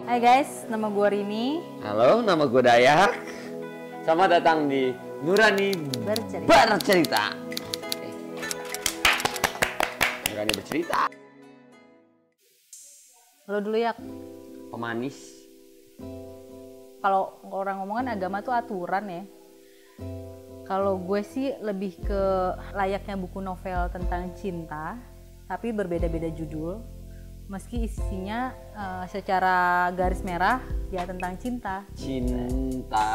Hai guys, nama gue Rini. Halo, nama gue Dayak. Selamat datang di Nurani Bercerita. Nurani Bercerita. Lo dulu ya. Pemanis. Kalau orang ngomongan agama tuh aturan ya. Kalau gue sih lebih ke layaknya buku novel tentang cinta, tapi berbeda-beda judul. Meski isinya secara garis merah ya tentang cinta. Cinta.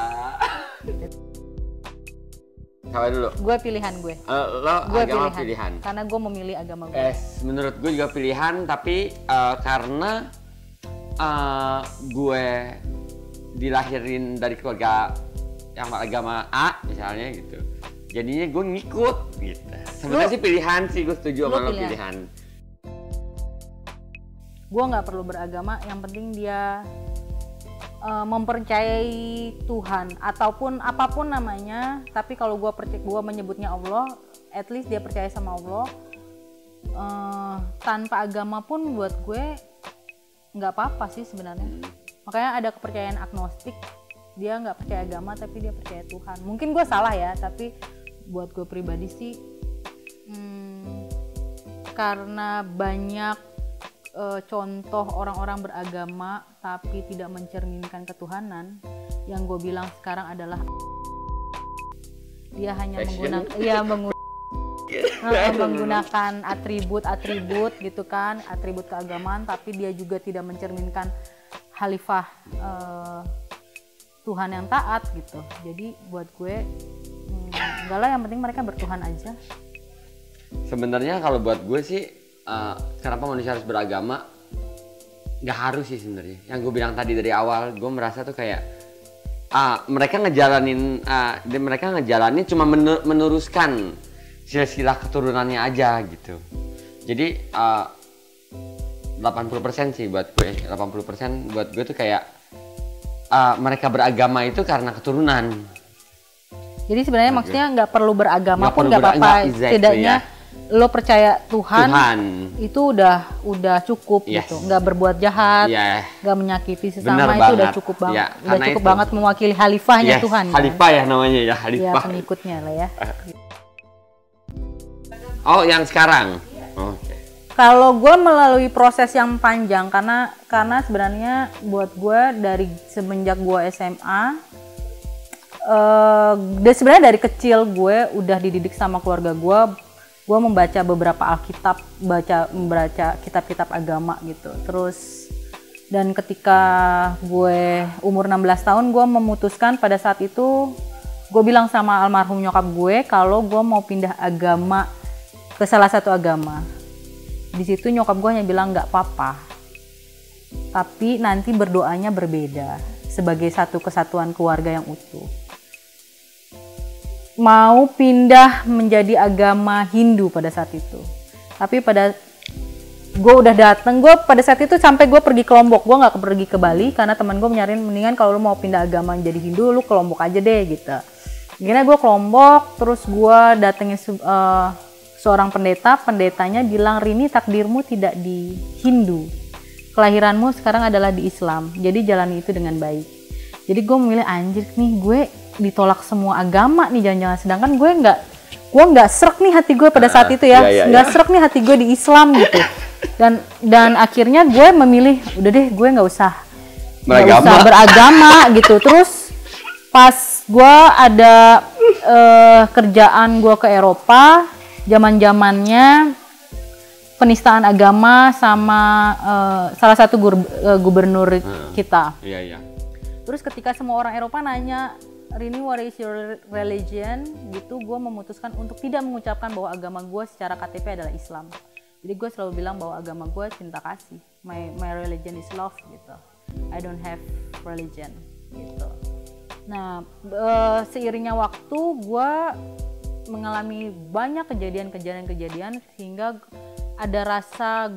Siapa dulu? Gue pilihan gue. Lo Gue agama pilihan. Karena gue memilih agama gue. Menurut gue juga pilihan, tapi karena gue dilahirin dari keluarga yang agama A misalnya gitu. Jadinya gue ngikut gitu. Sebenarnya sih pilihan sih, gue setuju sama lo pilihan. Gue nggak perlu beragama, yang penting dia mempercayai Tuhan ataupun apapun namanya. Tapi kalau gue menyebutnya Allah, at least dia percaya sama Allah. Tanpa agama pun buat gue nggak apa-apa sih sebenarnya. Makanya ada kepercayaan agnostik, dia nggak percaya agama tapi dia percaya Tuhan. Mungkin gue salah ya, tapi buat gue pribadi sih karena banyak contoh orang-orang beragama tapi tidak mencerminkan ketuhanan. Yang gue bilang sekarang adalah dia hanya menggunakan atribut gitu kan, atribut keagamaan, tapi dia juga tidak mencerminkan khalifah Tuhan yang taat gitu. Jadi buat gue enggak lah, yang penting mereka bertuhan aja. Sebenarnya kalau buat gue sih kenapa manusia harus beragama? Nggak harus sih sebenarnya. Yang gue bilang tadi dari awal, gue merasa tuh kayak mereka ngejalanin cuma meneruskan silsilah keturunannya aja gitu. Jadi 80% sih buat gue, 80% buat gue tuh kayak mereka beragama itu karena keturunan. Jadi sebenarnya maksudnya nggak perlu beragama pun nggak apa-apa, setidaknya lo percaya Tuhan itu udah cukup gitu, nggak berbuat jahat, nggak menyakiti sesama, itu udah cukup banget, udah cukup banget mewakili khalifahnya Tuhan. Khalifah kan? Ya namanya ya, khalifah. Ya pengikutnya lah ya. Oh yang sekarang? Okay. Kalau gue melalui proses yang panjang karena sebenarnya buat gue dari semenjak gue SMA, sebenarnya dari kecil gue udah dididik sama keluarga gue membaca beberapa Alkitab, membaca kitab-kitab agama gitu. Terus dan ketika gue umur 16 tahun gue memutuskan, pada saat itu gue bilang sama almarhum nyokap gue kalau gue mau pindah agama ke salah satu agama. Di situ nyokap gue hanya bilang nggak apa-apa, tapi nanti berdoanya berbeda sebagai satu kesatuan keluarga yang utuh. Mau pindah menjadi agama Hindu pada saat itu, tapi gue udah dateng, gue pada saat itu sampai gue pergi ke Lombok, gue nggak pergi ke Bali karena teman gue menyarankan mendingan kalau lu mau pindah agama menjadi Hindu lu ke Lombok aja deh gitu. Akhirnya gue ke Lombok, terus gue datengin seorang pendetanya bilang, Rini, takdirmu tidak di Hindu, kelahiranmu sekarang adalah di Islam, jadi jalani itu dengan baik. Jadi gue memilih, anjir nih, gue ditolak semua agama nih jangan-jangan, sedangkan gue nggak srek nih hati gue pada saat itu ya, nggak srek nih hati gue di Islam gitu. Dan akhirnya gue memilih, udah deh gue nggak usah beragama gitu. Terus pas gue ada kerjaan gue ke Eropa, zaman-zamannya penistaan agama sama salah satu gubernur kita. Terus ketika semua orang Eropa nanya, Rini, what is your religion? Gitu, gue memutuskan untuk tidak mengucapkan bahwa agama gue secara KTP adalah Islam. Jadi gue selalu bilang bahwa agama gue cinta kasih. My religion is love gitu. I don't have religion gitu. Nah, seiringnya waktu gue mengalami banyak kejadian sehingga ada rasa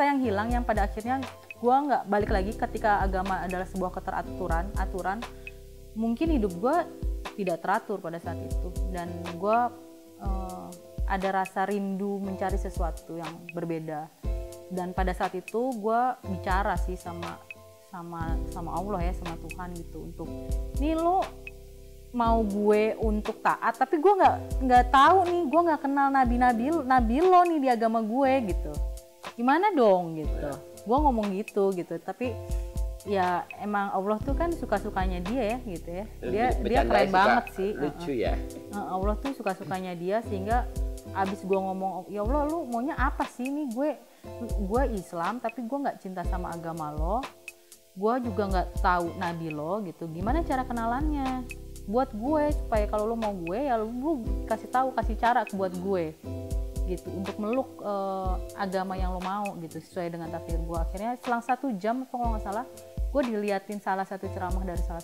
yang hilang, yang pada akhirnya gue nggak balik lagi. Ketika agama adalah sebuah aturan, mungkin hidup gue tidak teratur pada saat itu, dan gue ada rasa rindu mencari sesuatu yang berbeda. Dan pada saat itu gue bicara sih sama Allah ya, sama Tuhan gitu, untuk nih lo mau gue untuk taat, tapi gue nggak tahu nih, gue nggak kenal nabi lo nih di agama gue gitu, gimana dong gitu. Gue ngomong gitu, tapi ya emang Allah tuh kan suka-sukanya dia ya gitu ya. Dia keren banget sih. Lucu ya. Allah tuh suka-sukanya dia, sehingga abis gue ngomong, ya Allah lu maunya apa sih nih, gue Islam tapi gue nggak cinta sama agama lo, gue juga nggak tahu nabi lo gitu, gimana cara kenalannya buat gue, supaya kalau lo mau gue ya lu kasih cara buat gue gitu, untuk meluk agama yang lo mau gitu, sesuai dengan takdir gue. Akhirnya selang 1 jam kalau nggak salah, gue diliatin salah satu ceramah dari salah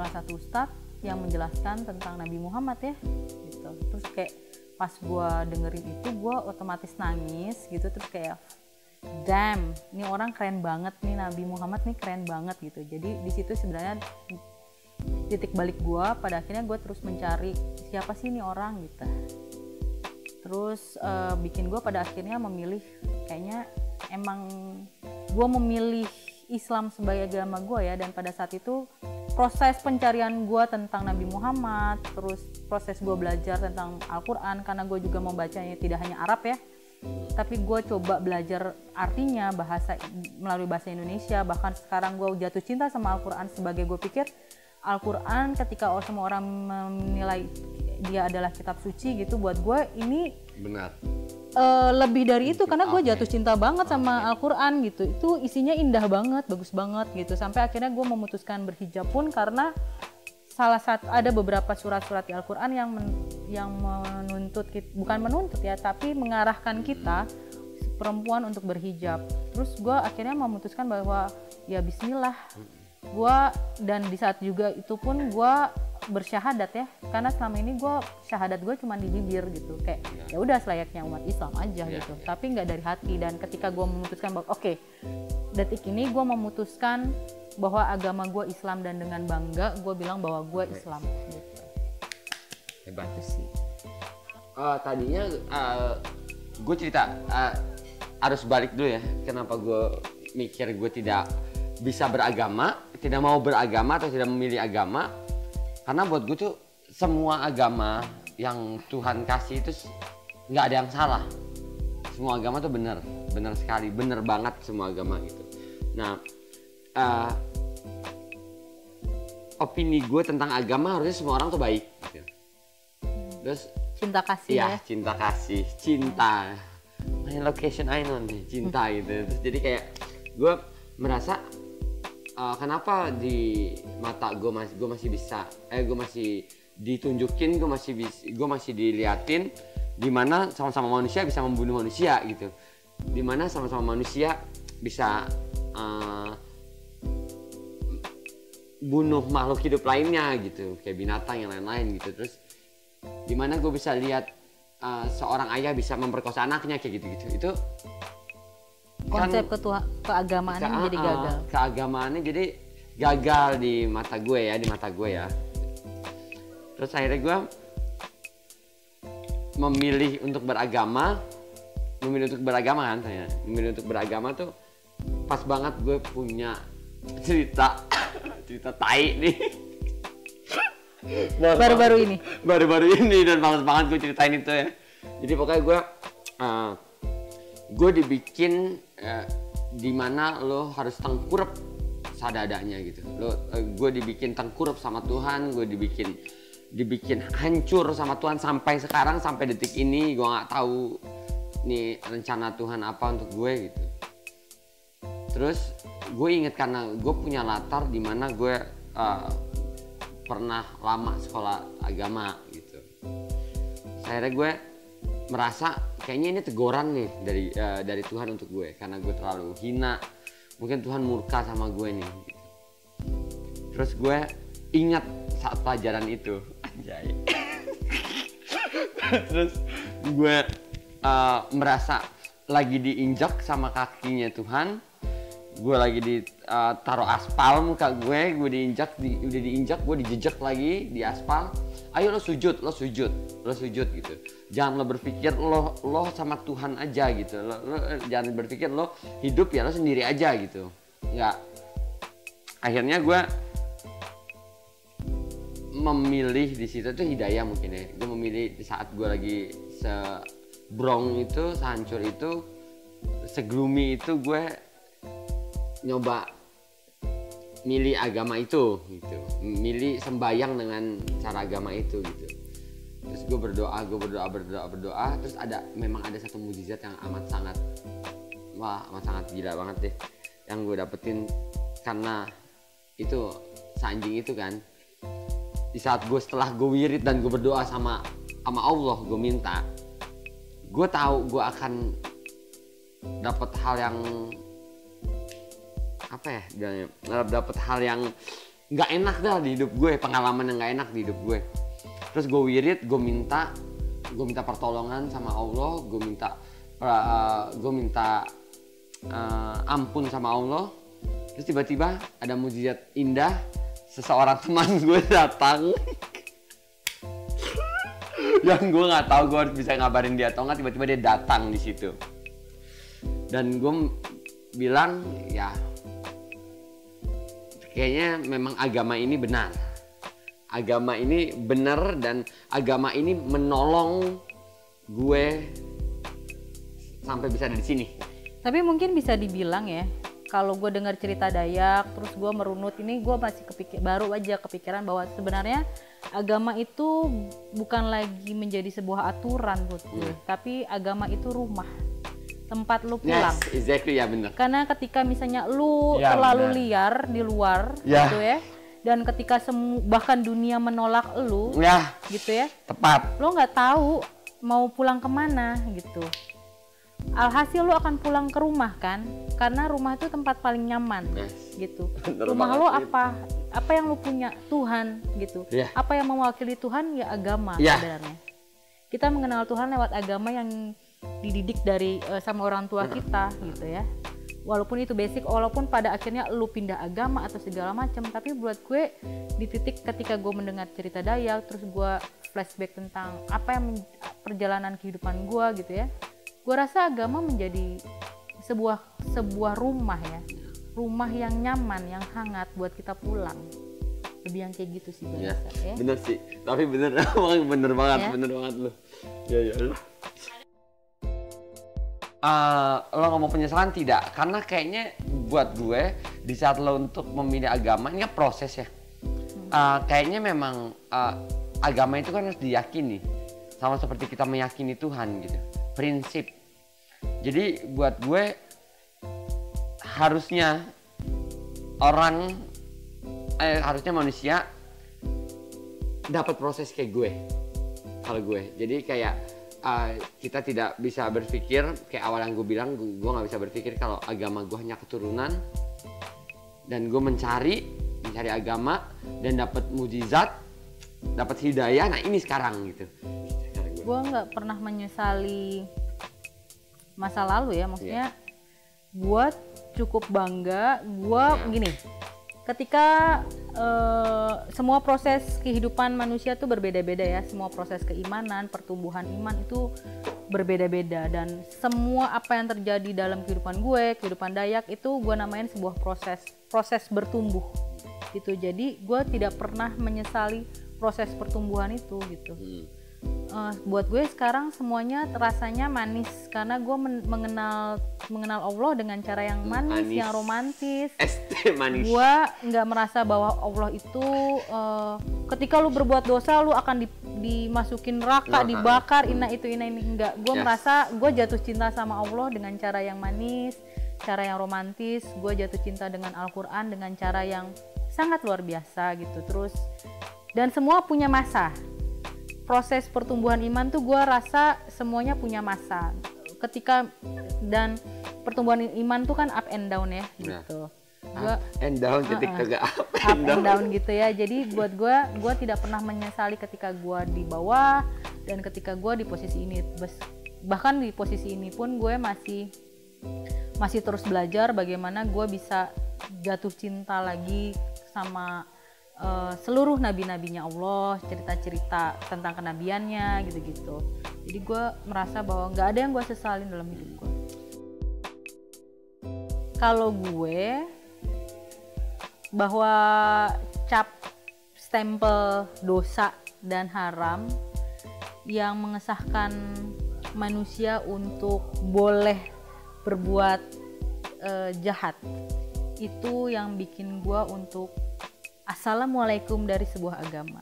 satu ustadz yang menjelaskan tentang Nabi Muhammad ya gitu. Terus kayak pas gue dengerin itu, gue otomatis nangis gitu, terus kayak damn, ini orang keren banget nih, Nabi Muhammad nih keren banget gitu. Jadi di situ sebenarnya titik balik gue, pada akhirnya gue terus mencari siapa sih ini orang gitu. Terus bikin gue pada akhirnya memilih, kayaknya emang gue memilih Islam sebagai agama gue ya. Dan pada saat itu proses pencarian gue tentang Nabi Muhammad, terus proses gue belajar tentang Al-Quran, karena gue juga membacanya tidak hanya Arab ya, tapi gue coba belajar artinya melalui bahasa Indonesia. Bahkan sekarang gue jatuh cinta sama Al-Quran, sebagai gue pikir Al-Quran ketika semua orang menilai dia adalah kitab suci gitu, buat gue ini benar. Lebih dari itu, karena gue jatuh cinta banget sama Al-Quran gitu. Itu isinya indah banget, bagus banget gitu. Sampai akhirnya gue memutuskan berhijab pun karena ada beberapa surat-surat di Al-Quran yang menuntut, bukan menuntut ya, tapi mengarahkan kita perempuan untuk berhijab. Terus gue akhirnya memutuskan bahwa ya bismillah, dan di saat juga itu pun gue bersyahadat ya, karena selama ini syahadat gue cuma di bibir gitu, kayak ya udah selayaknya umat Islam aja gitu, tapi nggak dari hati. Dan ketika gue memutuskan bahwa oke, detik ini gue memutuskan bahwa agama gue Islam, dan dengan bangga gue bilang bahwa gue Islam gitu. Hebat itu sih. Tadinya gue cerita harus balik dulu ya, kenapa gue mikir gue tidak bisa beragama, tidak mau beragama atau tidak memilih agama. Karena buat gue tuh semua agama yang Tuhan kasih itu nggak ada yang salah. Semua agama tuh benar sekali, benar banget semua agama gitu. Nah, opini gue tentang agama harusnya semua orang tuh baik. Gitu. Terus cinta kasih ya. Cinta kasih, cinta. My location I know nih, cinta gitu. Terus jadi kayak gue merasa kenapa di mata gue masih bisa, gue masih ditunjukin, gue masih diliatin, dimana sama-sama manusia bisa membunuh manusia gitu, dimana sama-sama manusia bisa bunuh makhluk hidup lainnya gitu, kayak binatang yang lain-lain gitu. Terus dimana gue bisa lihat seorang ayah bisa memperkosa anaknya kayak gitu-gitu. Itu konsep keagamaannya menjadi gagal. Keagamaannya jadi gagal di mata gue ya. Terus akhirnya gue memilih untuk beragama tuh pas banget gue punya cerita tai nih. Baru-baru ini dan males banget gue ceritain itu ya. Jadi pokoknya gue dibikin dimana lo harus tengkurap sadadanya gitu. Gue dibikin tengkurap sama Tuhan, gue dibikin hancur sama Tuhan sampai sekarang, sampai detik ini gue nggak tahu nih rencana Tuhan apa untuk gue gitu. Terus gue inget karena gue punya latar dimana gue pernah lama sekolah agama gitu. Akhirnya gue merasa kayaknya ini teguran nih dari Tuhan untuk gue karena gue terlalu hina. Mungkin Tuhan murka sama gue nih gitu. Terus gue ingat saat pelajaran itu, anjay. Terus gue merasa lagi diinjak sama kakinya Tuhan. Gue lagi ditaruh aspal muka gue diinjak, udah diinjak, gue dijejek lagi di aspal. ayo lo sujud gitu. Jangan lo berpikir lo sama Tuhan aja gitu. Lo jangan berpikir lo hidup ya lo sendiri aja gitu. Enggak. Akhirnya gue memilih di situ tuh hidayah mungkin ya. Gue memilih di saat gue lagi sebrong itu, sehancur itu, segloomy itu, gue nyoba milih agama itu gitu, milih sembayang dengan cara agama itu gitu. Terus gue berdoa, terus memang ada satu mukjizat yang amat sangat gila banget deh yang gue dapetin, karena itu seanjing itu kan, di saat setelah gue wirid dan gue berdoa sama Allah, gue minta, gue tahu gue akan dapat hal yang dapat hal yang nggak enak dah di hidup gue, pengalaman yang nggak enak di hidup gue. Terus gue wirid, gue minta pertolongan sama Allah, gue minta ampun sama Allah. Terus tiba-tiba ada mukjizat indah, seseorang teman gue datang yang gue nggak tahu gue harus bisa ngabarin dia atau nggak, tiba-tiba dia datang di situ dan gue bilang ya kayaknya memang agama ini benar. Agama ini benar dan agama ini menolong gue sampai bisa ada di sini. Tapi mungkin bisa dibilang ya, kalau gue dengar cerita Dayak, terus gue merunut ini, gue masih baru aja kepikiran bahwa sebenarnya agama itu bukan lagi menjadi sebuah aturan buat gue, tapi agama itu rumah. Tempat lu pulang. Yes, exactly, ya benar. Karena ketika misalnya lu terlalu liar di luar gitu ya, dan ketika bahkan dunia menolak lu gitu ya, tepat, lu nggak tahu mau pulang kemana gitu. Alhasil lu akan pulang ke rumah kan, karena rumah itu tempat paling nyaman gitu. Rumah lu apa yang lu punya? Tuhan gitu. Apa yang mewakili Tuhan? Ya agama sebenarnya. Kita mengenal Tuhan lewat agama yang dididik dari sama orang tua kita gitu ya. Walaupun itu basic, walaupun pada akhirnya lu pindah agama atau segala macam, tapi buat gue di titik ketika gue mendengar cerita Dayak, terus gue flashback tentang apa yang perjalanan kehidupan gue gitu ya, gue rasa agama menjadi sebuah rumah ya, rumah yang nyaman, yang hangat buat kita pulang. Lebih yang kayak gitu sih gue rasa ya. Bener sih, tapi bener banget lu. Ya. Lo ngomong penyesalan tidak, karena kayaknya buat gue di saat lo untuk memilih agama ini proses ya. Kayaknya memang agama itu kan harus diyakini, sama seperti kita meyakini Tuhan gitu, prinsip. Jadi buat gue harusnya manusia dapat proses kayak gue, kalau gue. Jadi kayak kita tidak bisa berpikir kayak awal yang gue bilang, gue nggak bisa berpikir kalau agama gue hanya keturunan, dan gue mencari agama dan dapat mujizat, dapat hidayah. Nah ini sekarang gitu. Gue nggak pernah menyesali masa lalu ya, maksudnya gue cukup bangga. Gue gini, ketika semua proses kehidupan manusia tuh berbeda-beda ya, semua proses keimanan, pertumbuhan iman itu berbeda-beda, dan semua apa yang terjadi dalam kehidupan gue, kehidupan Dayak itu gue namain sebuah proses bertumbuh gitu. Jadi gue tidak pernah menyesali proses pertumbuhan itu gitu. Buat gue sekarang semuanya rasanya manis, karena gue mengenal Allah dengan cara yang manis. Yang romantis. Manis. Gue nggak merasa bahwa Allah itu ketika lu berbuat dosa lu akan dimasukin neraka, dibakar, ini enggak. Gue merasa gue jatuh cinta sama Allah dengan cara yang manis, cara yang romantis. Gue jatuh cinta dengan Al-Quran dengan cara yang sangat luar biasa gitu. Terus dan semua punya masa. Proses pertumbuhan iman tuh gue rasa semuanya punya masa. Ketika dan pertumbuhan iman tuh kan up and down ya gitu. Up and down, ketika up and down gitu ya. Jadi buat gue tidak pernah menyesali ketika gue di bawah dan ketika gue di posisi ini. Bahkan di posisi ini pun gue masih terus belajar bagaimana gue bisa jatuh cinta lagi sama seluruh nabi-nabinya Allah, cerita-cerita tentang kenabiannya gitu-gitu. Jadi gue merasa bahwa nggak ada yang gue sesalin dalam hidup gue. Kalau gue, bahwa cap stempel dosa dan haram yang mengesahkan manusia untuk boleh berbuat jahat, itu yang bikin gue untuk assalamualaikum dari sebuah agama.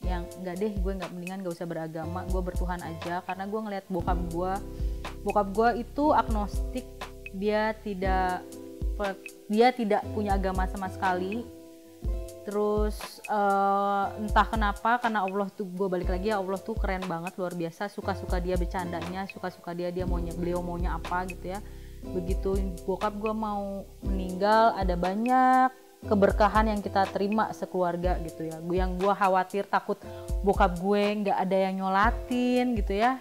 Yang enggak deh, gue nggak, mendingan gak usah beragama, gue bertuhan aja. Karena gue ngeliat bokap gue itu agnostik, dia tidak punya agama sama sekali. Terus entah kenapa, karena Allah tuh, gue balik lagi ya, Allah tuh keren banget, luar biasa, suka-suka dia bercandanya, suka-suka dia beliau maunya apa gitu ya. Begitu bokap gue mau meninggal, ada banyak keberkahan yang kita terima sekeluarga gitu ya. Yang gue khawatir, takut bokap gue nggak ada yang nyolatin gitu ya,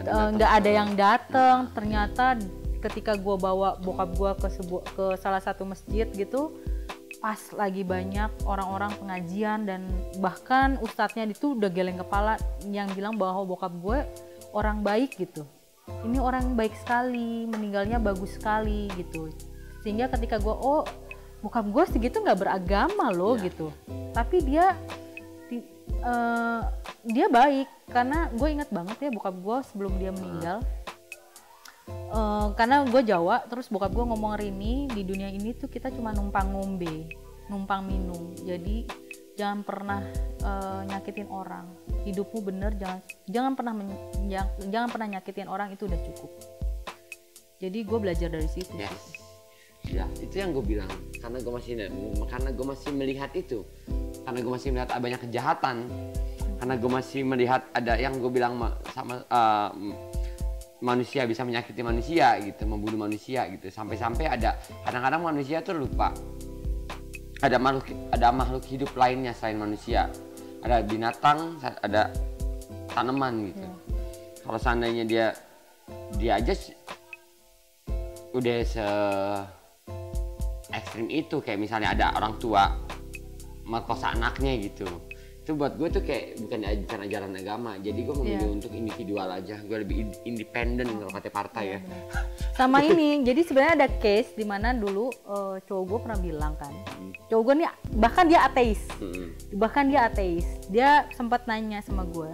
nggak ada yang datang. Ternyata ketika gue bawa bokap gue ke salah satu masjid gitu, pas lagi banyak orang-orang pengajian, dan bahkan ustadznya itu udah geleng kepala yang bilang bahwa bokap gue orang baik gitu. Ini orang baik sekali, meninggalnya bagus sekali gitu. Sehingga ketika gue, oh bokap gue segitu nggak beragama loh gitu. Tapi dia baik, karena gue inget banget ya bokap gue sebelum dia meninggal. Karena gue Jawa, terus bokap gue ngomong, Rini, di dunia ini tuh kita cuma numpang ngombe, numpang minum. Jadi jangan pernah nyakitin orang. Hidupmu bener, jangan pernah nyakitin orang, itu udah cukup. Jadi gue belajar dari situ. Yes. Ya, itu yang gue bilang. Karena gue masih melihat itu. Karena gue masih melihat banyak kejahatan. Karena gue masih melihat ada yang gue bilang sama manusia bisa menyakiti manusia gitu, membunuh manusia gitu. Sampai-sampai ada kadang-kadang manusia tuh lupa ada makhluk hidup lainnya selain manusia. Ada binatang, ada tanaman gitu. Kalau seandainya dia aja udah ekstrim itu, kayak misalnya ada orang tua merkosa anaknya gitu. Itu buat gue tuh kayak bukan ajaran agama. Jadi gue memilih untuk individual aja. Gue lebih independen kalau kata partai ya. Sama ini, jadi sebenarnya ada case di mana dulu cowok gue pernah bilang kan. Cowok gue nih bahkan dia ateis. Dia sempat nanya sama gue,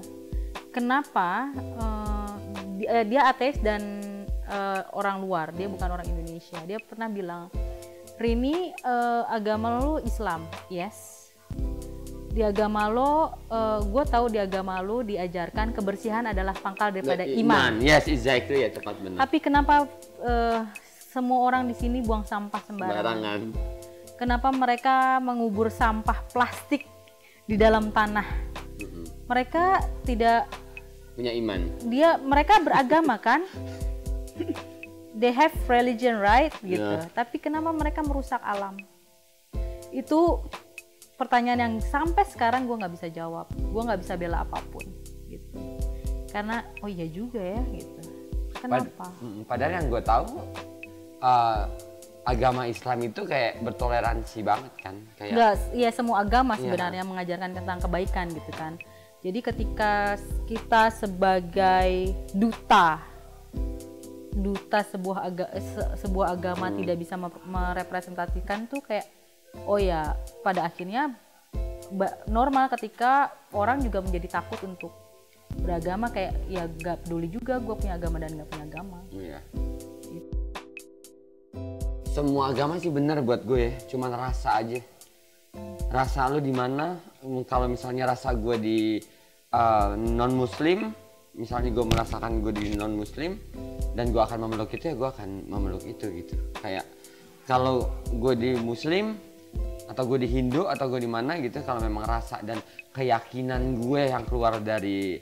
kenapa dia ateis dan orang luar, dia bukan orang Indonesia. Dia pernah bilang, Rini, agama lu Islam, yes. Di agama lo, gue tahu di agama lo diajarkan kebersihan adalah pangkal daripada iman. Yes, exactly, ya, tepat benar. Tapi kenapa semua orang di sini buang sampah sembarangan? Kenapa mereka mengubur sampah plastik di dalam tanah? Mereka tidak punya iman. Mereka beragama kan? They have religion, right? Gitu. Yeah. Tapi kenapa mereka merusak alam? Itu pertanyaan yang sampai sekarang gue nggak bisa jawab. Gue nggak bisa bela apapun, gitu. Karena oh iya juga ya, gitu. Kenapa? Padahal yang gue tahu agama Islam itu kayak bertoleransi banget kan? Enggak, ya semua agama sebenarnya mengajarkan tentang kebaikan gitu kan. Jadi ketika kita sebagai duta sebuah agama tidak bisa merepresentasikan tuh kayak, oh ya pada akhirnya normal ketika orang juga menjadi takut untuk beragama, kayak ya gak peduli juga gue punya agama dan gak punya agama. Iya. Gitu. Semua agama sih benar buat gue ya, cuman rasa aja. Rasa lu di mana? Kalau misalnya rasa gue di non muslim, misalnya gue merasakan gue di non muslim dan gue akan memeluk itu, ya gue akan memeluk itu gitu. Kayak kalau gue di muslim atau gue di Hindu atau gue di mana gitu, kalau memang rasa dan keyakinan gue yang keluar dari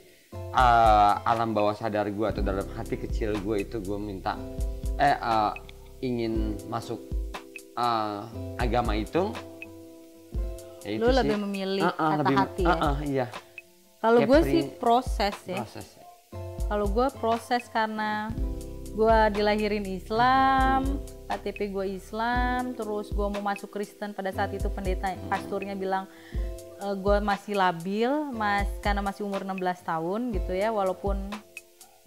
alam bawah sadar gue atau dalam hati kecil gue itu, gue minta ingin masuk agama itu, ya lu lebih memilih kata hati ya? Iya. Kalau gue sih proses ya. Kalau gue proses karena gue dilahirin Islam, KTP gue Islam, terus gue mau masuk Kristen. Pada saat itu pastornya bilang gue masih labil, karena masih umur 16 tahun gitu ya. Walaupun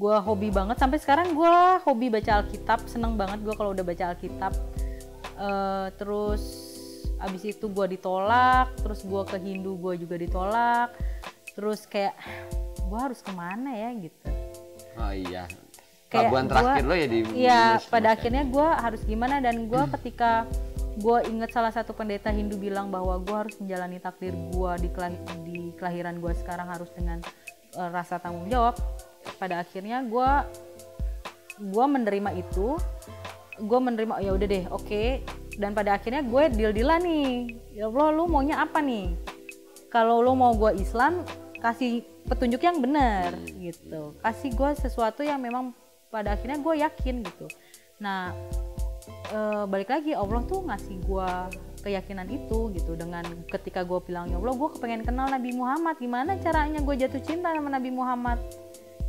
gue hobi banget, sampai sekarang gue hobi baca Alkitab, seneng banget gue kalau udah baca Alkitab. Terus abis itu gue ditolak, terus gue ke Hindu gue juga ditolak. Terus kayak gue harus kemana ya gitu. Oh iya. Kayak Pelabuhan terakhir lo ya di iya, pada akhirnya gue harus gimana. Dan gue ketika gue inget salah satu pendeta Hindu bilang bahwa gue harus menjalani takdir gue di kelahiran gue sekarang harus dengan rasa tanggung jawab. Pada akhirnya gue menerima itu, gue menerima ya udah deh, oke. Dan pada akhirnya gue deal-dealan nih, ya Allah lu maunya apa nih? Kalau lu mau gue Islam, kasih petunjuk yang benar gitu, kasih gue sesuatu yang memang pada akhirnya gue yakin gitu. Nah balik lagi Allah tuh ngasih gue keyakinan itu gitu, dengan ketika gue bilang ya Allah gue kepengen kenal Nabi Muhammad, gimana caranya gue jatuh cinta sama Nabi Muhammad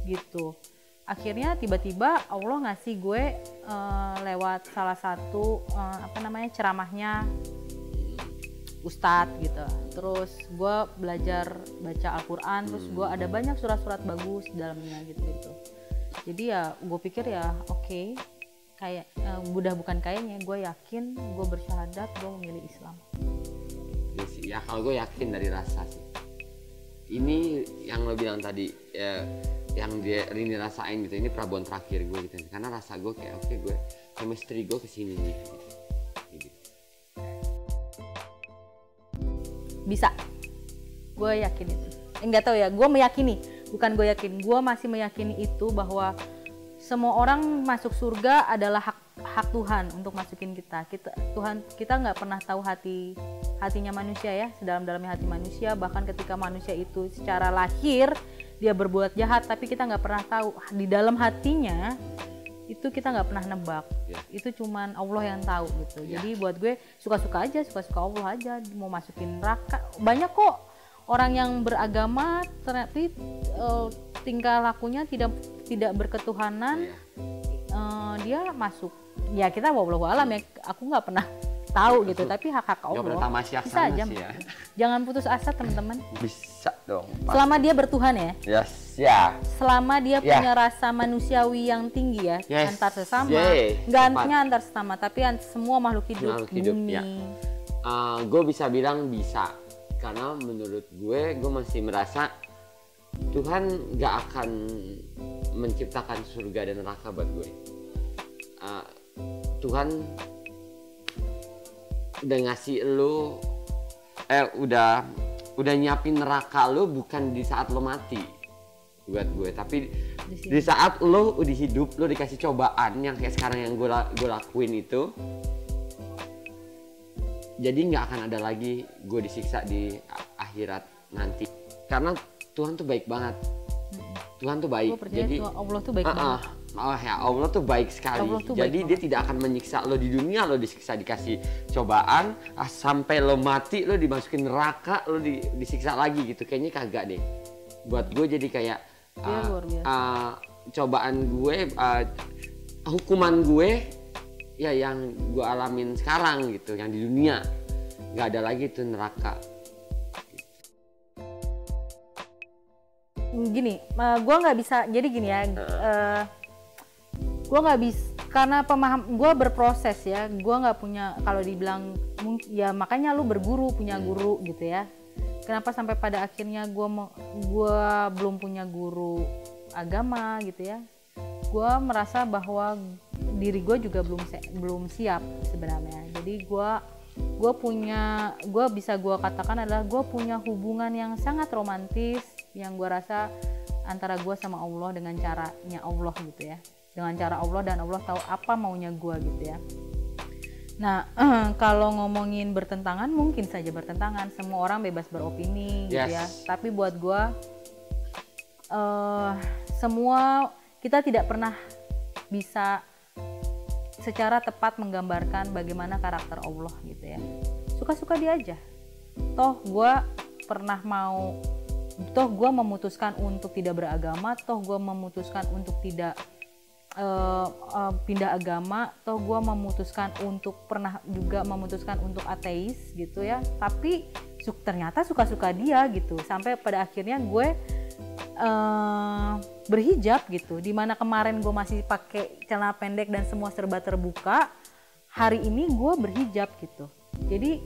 gitu. Akhirnya tiba-tiba Allah ngasih gue lewat salah satu ceramahnya Ustadz gitu. Terus gue belajar baca Al-Quran, terus gue ada banyak surat-surat bagus di dalamnya gitu. Jadi ya gue pikir ya oke, kayak bukan kayaknya, gue yakin, gue bersyahadat gue memilih Islam. Ya kalau gue yakin dari rasa sih. Ini yang lo bilang tadi ya, yang Rini rasain gitu, ini pelabuhan terakhir gue gitu. Karena rasa gue kayak oke, gue chemistry gue kesini nih gitu. Bisa, gue yakin itu. Nggak tahu ya, gue meyakini, bukan gue yakin, gue masih meyakini itu bahwa semua orang masuk surga adalah hak Tuhan untuk masukin kita. Tuhan, kita nggak pernah tahu hatinya manusia ya, sedalam-dalamnya hati manusia. Bahkan ketika manusia itu secara lahir dia berbuat jahat, tapi kita nggak pernah tahu di dalam hatinya itu, kita nggak pernah nebak. Itu cuman Allah yang tahu gitu. Jadi buat gue suka-suka Allah aja, mau masukin neraka. Banyak kok orang yang beragama tapi tingkah lakunya tidak berketuhanan, dia masuk. Ya kita wallahu alam ya, aku nggak pernah tahu gitu, tapi hak Allah bisa aja. Ya. Jangan putus asa teman-teman. Bisa dong. Selama dia bertuhan ya. Yes, ya. Selama dia punya rasa manusiawi yang tinggi ya, antar sesama. Nggak hanya antar sesama, tapi semua makhluk hidup bumi. Ya. Gue bisa bilang bisa, karena menurut gue masih merasa Tuhan nggak akan menciptakan surga dan neraka buat gue. Tuhan udah ngasih lo, udah nyiapin neraka lo bukan di saat lo mati buat gue, tapi di saat lo udah hidup, lo dikasih cobaan yang kayak sekarang yang gue lakuin itu. Jadi nggak akan ada lagi gue disiksa di akhirat nanti, karena Tuhan tuh baik banget. Tuhan tuh baik. Jadi Allah tuh baik banget. Allah tuh baik sekali. Jadi dia tidak akan menyiksa lo di dunia, lo disiksa, dikasih cobaan, sampai lo mati lo dimasukin neraka, lo disiksa lagi gitu. Kayaknya kagak deh. Buat gue jadi kayak cobaan gue, hukuman gue ya yang gue alamin sekarang gitu, yang di dunia. Nggak ada lagi tuh neraka. Gini, gue nggak bisa, jadi gini ya, gue nggak bisa, karena gue berproses ya, gue nggak punya, kalau dibilang ya makanya lu berguru, punya guru gitu ya. Kenapa sampai pada akhirnya gue belum punya guru agama gitu ya? Gue merasa bahwa diri gue juga belum siap sebenarnya. Jadi gue bisa gue katakan adalah gue punya hubungan yang sangat romantis, yang gue rasa antara gue sama Allah dengan caranya Allah gitu ya, dengan cara Allah, dan Allah tahu apa maunya gue gitu ya. Nah kalau ngomongin bertentangan, mungkin saja bertentangan, semua orang bebas beropini gitu ya, tapi buat gue semua kita tidak pernah bisa secara tepat menggambarkan bagaimana karakter Allah gitu ya. Suka-suka dia aja. Toh gue memutuskan untuk tidak beragama, toh gue memutuskan untuk tidak pindah agama, toh gue pernah juga memutuskan untuk ateis gitu ya, tapi ternyata suka-suka dia gitu, sampai pada akhirnya gue berhijab gitu, dimana kemarin gue masih pakai celana pendek dan semua serba terbuka, hari ini gue berhijab gitu. Jadi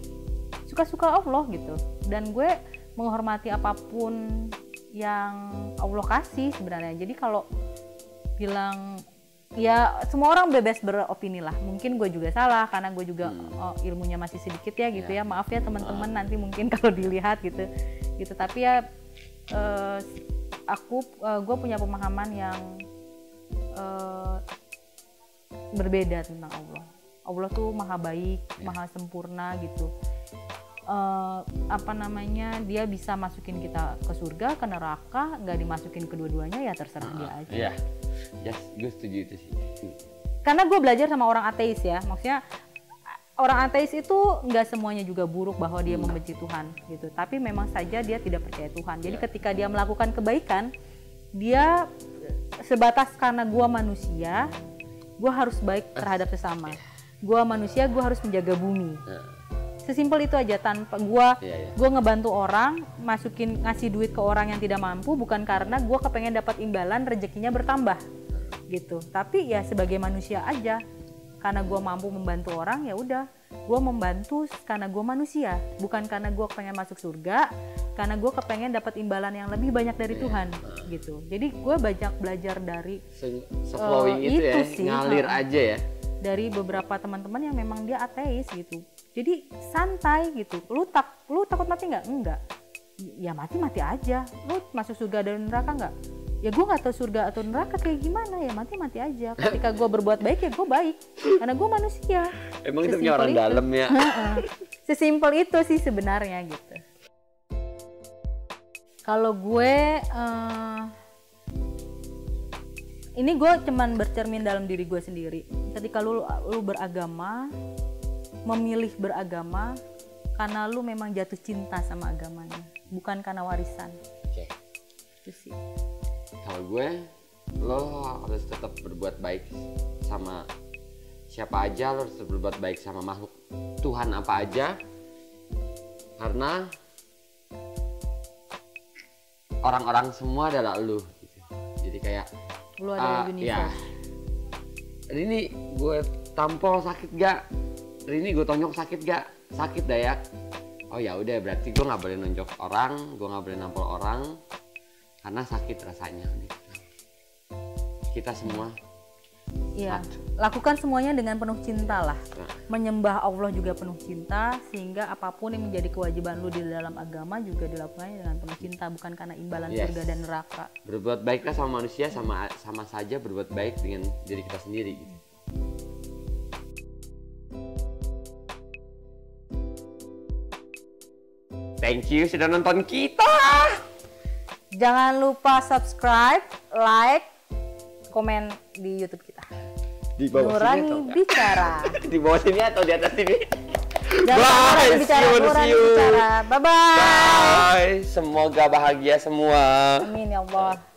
suka-suka Allah gitu, dan gue menghormati apapun yang Allah kasih sebenarnya. Jadi kalau bilang ya semua orang bebas beropini lah, mungkin gue juga salah karena gue juga ilmunya masih sedikit ya gitu ya, maaf ya teman-teman nanti mungkin kalau dilihat gitu, tapi ya gue punya pemahaman yang berbeda tentang Allah. Allah tuh maha baik, maha sempurna gitu. Dia bisa masukin kita ke surga, ke neraka, nggak dimasukin kedua-duanya ya terserah dia aja. Iya, gue setuju itu sih. Karena gue belajar sama orang ateis ya, maksudnya orang ateis itu nggak semuanya juga buruk bahwa dia membenci Tuhan gitu, tapi memang saja dia tidak percaya Tuhan. Jadi ketika dia melakukan kebaikan, dia sebatas karena gue manusia, gue harus baik terhadap sesama. Gue manusia, gue harus menjaga bumi. Sesimpel itu aja, tanpa gue ngebantu orang, ngasih duit ke orang yang tidak mampu bukan karena gue kepengen dapat imbalan rezekinya bertambah gitu, tapi ya sebagai manusia aja, karena gue mampu membantu orang ya udah, gue membantu karena gue manusia, bukan karena gue pengen masuk surga, karena gue kepengen dapat imbalan yang lebih banyak dari Tuhan gitu. Jadi gue banyak belajar dari flowing itu ya, sih, ngalir aja ya, dari beberapa teman-teman yang memang dia ateis gitu. Jadi santai gitu. Lu takut mati nggak? Enggak. Ya mati aja. Lu masuk surga dan neraka nggak? Ya gue nggak tahu surga atau neraka kayak gimana, ya mati aja. Ketika gue berbuat baik ya gue baik, karena gue manusia. Emang itu punya orang dalam ya. Sesimpel itu sih sebenarnya gitu. Kalau gue ini gue cuman bercermin dalam diri gue sendiri. Ketika lu beragama, memilih beragama karena lu memang jatuh cinta sama agamanya, bukan karena warisan. Oke. Itu sih. Kalau gue, lo harus tetap berbuat baik sama siapa aja, lo harus berbuat baik sama makhluk Tuhan apa aja, karena orang-orang semua adalah lo gitu. Jadi kayak lo adalah universe. Ya. Ini gue tampol sakit gak? Ini gue tonjok sakit gak? Sakit Dayak. Oh ya udah, berarti gue nggak boleh nonjok orang, gue nggak boleh nampol orang karena sakit rasanya. Kita semua. Iya. Lakukan semuanya dengan penuh cinta lah. Menyembah Allah juga penuh cinta, sehingga apapun yang menjadi kewajiban lu di dalam agama juga dilakukannya dengan penuh cinta, bukan karena imbalan surga dan neraka. Berbuat baiklah sama manusia, sama saja berbuat baik dengan diri kita sendiri gitu. Thank you sudah nonton kita. Jangan lupa subscribe, like, komen di YouTube kita. Di bawah Nurani sini atau Bicara. Di bawah sini atau di atas sini? Bye. See you. Bye bye. Bye. Semoga bahagia semua. Amin ya Allah.